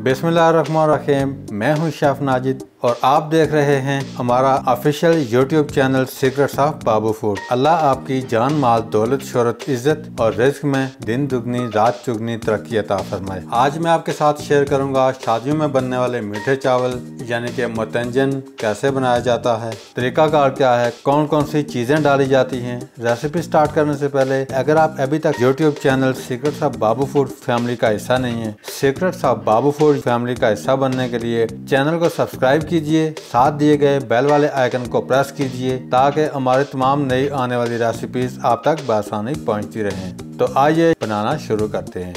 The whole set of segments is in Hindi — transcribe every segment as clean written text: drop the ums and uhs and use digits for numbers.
बिस्मिल्लाहिर्रहमानिर्रहीम। मैं हूं शेफ नाजिद और आप देख रहे हैं हमारा official YouTube channel secrets of Babu food. अल्लाह आपकी जान माल दौलत शोहरत इज्जत और रिज्क में दिन दुगनी रात चुगनी तरक्की अता फरमाए। आज मैं आपके साथ शेयर करूंगा शादियों में बनने वाले मीठे चावल यानी कि मतंजन कैसे बनाया जाता है, तरीकाकार क्या है, कौन कौन सी चीजें डाली जाती हैं। रेसिपी स्टार्ट करने से पहले अगर आप अभी तक YouTube channel secrets of Babu food family का हिस्सा नहीं है, secrets of Babu food family का हिस्सा बनने के लिए चैनल को सब्सक्राइब कीजिए, साथ दिए गए बेल वाले आइकन को प्रेस कीजिए ताकि हमारे तमाम नई आने वाली रेसिपीज आप तक बआसानी पहुंचती रहें। तो आइए बनाना शुरू करते हैं।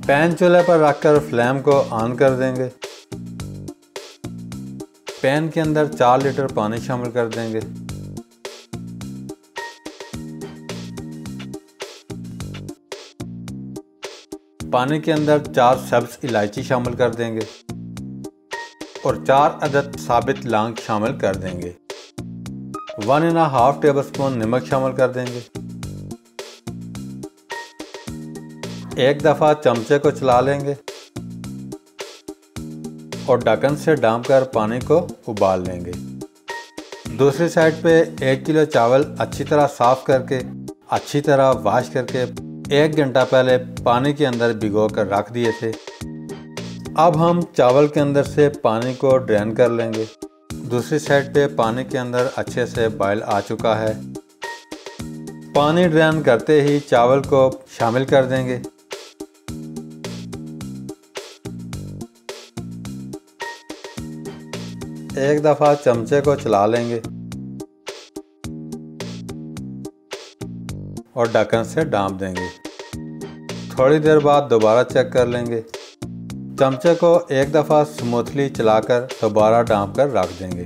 पैन चूल्हे पर रखकर फ्लेम को ऑन कर देंगे। पैन के अंदर 4 लीटर पानी शामिल कर देंगे। पानी के अंदर 4 सब्ज इलायची शामिल कर देंगे और 4 अदद साबित लौंग शामिल कर देंगे। 1.5 टेबलस्पून नमक शामिल कर देंगे। एक दफ़ा चमचे को चला लेंगे और ढक्कन से ढाँप कर पानी को उबाल लेंगे। दूसरी साइड पे 1 किलो चावल अच्छी तरह साफ करके अच्छी तरह वॉश करके 1 घंटा पहले पानी के अंदर भिगो कर रख दिए थे। अब हम चावल के अंदर से पानी को ड्रेन कर लेंगे। दूसरी साइड पे पानी के अंदर अच्छे से बॉयल आ चुका है। पानी ड्रेन करते ही चावल को शामिल कर देंगे। एक दफ़ा चमचे को चला लेंगे और ढक्कन से ढाँप देंगे। थोड़ी देर बाद दोबारा चेक कर लेंगे। चमचे को एक दफ़ा स्मूथली चलाकर दोबारा ढाँप कर रख देंगे।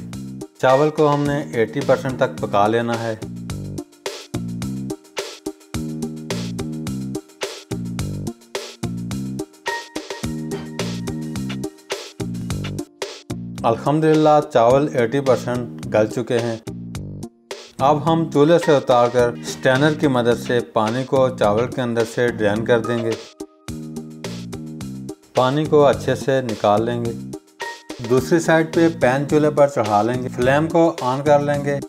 चावल को हमने 80% तक पका लेना है। अल्हम्दुलिल्लाह चावल 80% गल चुके हैं। अब हम चूल्हे से उतारकर स्ट्रेनर की मदद से पानी को चावल के अंदर से ड्रेन कर देंगे। पानी को अच्छे से निकाल लेंगे। दूसरी साइड पे पैन चूल्हे पर चढ़ा लेंगे। फ्लेम को ऑन कर लेंगे।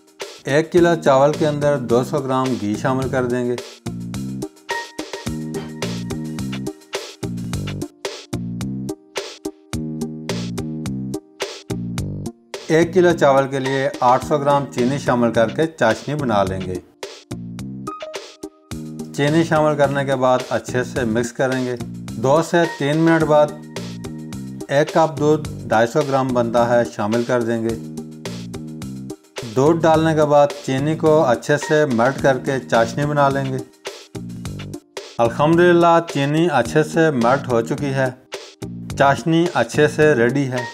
1 किलो चावल के अंदर 200 ग्राम घी शामिल कर देंगे। एक किलो चावल के लिए 800 ग्राम चीनी शामिल करके चाशनी बना लेंगे। चीनी शामिल करने के बाद अच्छे से मिक्स करेंगे। 2 से 3 मिनट बाद 1 कप दूध 250 ग्राम बनता है शामिल कर देंगे। दूध डालने के बाद चीनी को अच्छे से मेल्ट करके चाशनी बना लेंगे। अल्हम्दुलिल्लाह चीनी अच्छे से मेल्ट हो चुकी है। चाशनी अच्छे से रेडी है।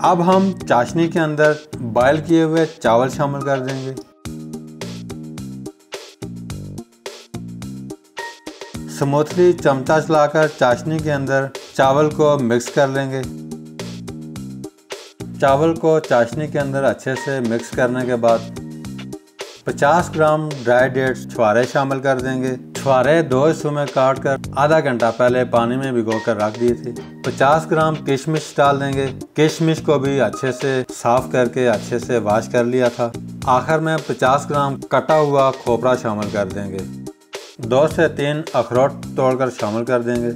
अब हम चाशनी के अंदर बॉयल किए हुए चावल शामिल कर देंगे। स्मूथली चमचा चलाकर चाशनी के अंदर चावल को मिक्स कर लेंगे। चावल को चाशनी के अंदर अच्छे से मिक्स करने के बाद 50 ग्राम ड्राई डेट्स छुहारे शामिल कर देंगे। छुहारे 2 हिस्सों में काट कर आधा घंटा पहले पानी में भिगो कर रख दिए थे। 50 ग्राम किशमिश डाल देंगे। किशमिश को भी अच्छे से साफ करके अच्छे से वॉश कर लिया था। आखिर में 50 ग्राम कटा हुआ खोपरा शामिल कर देंगे। 2 से 3 अखरोट तोड़कर शामिल कर देंगे।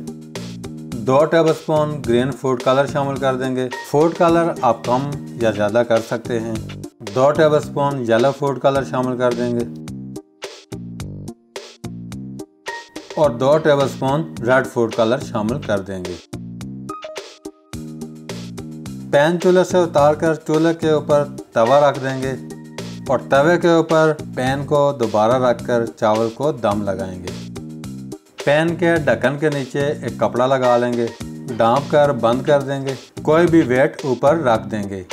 2 टेबलस्पून ग्रीन फूड कलर शामिल कर देंगे। फूड कलर आप कम या ज़्यादा कर सकते हैं। 2 टेबलस्पून येलो फूड कलर शामिल कर देंगे और 2 टेबलस्पून रेड फूड कलर शामिल कर देंगे। पैन चूल्हे से उतारकर चूल्हे के ऊपर तवा रख देंगे और तवे के ऊपर पैन को दोबारा रखकर चावल को दम लगाएंगे। पैन के ढक्कन के नीचे एक कपड़ा लगा लेंगे। ढाँप कर बंद कर देंगे। कोई भी वेट ऊपर रख देंगे।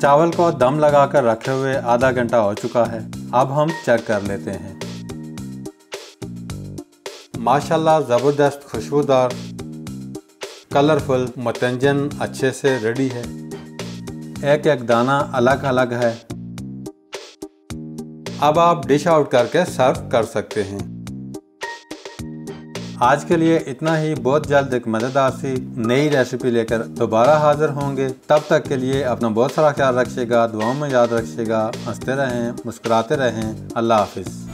चावल को दम लगाकर रखे हुए आधा घंटा हो चुका है। अब हम चेक कर लेते हैं। माशाल्लाह ज़बरदस्त खुशबूदार कलरफुल मतंजन अच्छे से रेडी है। एक एक दाना अलग अलग है। अब आप डिश आउट करके सर्व कर सकते हैं। आज के लिए इतना ही। बहुत जल्द एक मजेदार सी नई रेसिपी लेकर दोबारा हाजिर होंगे। तब तक के लिए अपना बहुत सारा ख्याल रखिएगा, दुआओं में याद रखिएगा, हंसते रहें, मुस्कुराते रहें। अल्लाह हाफिज।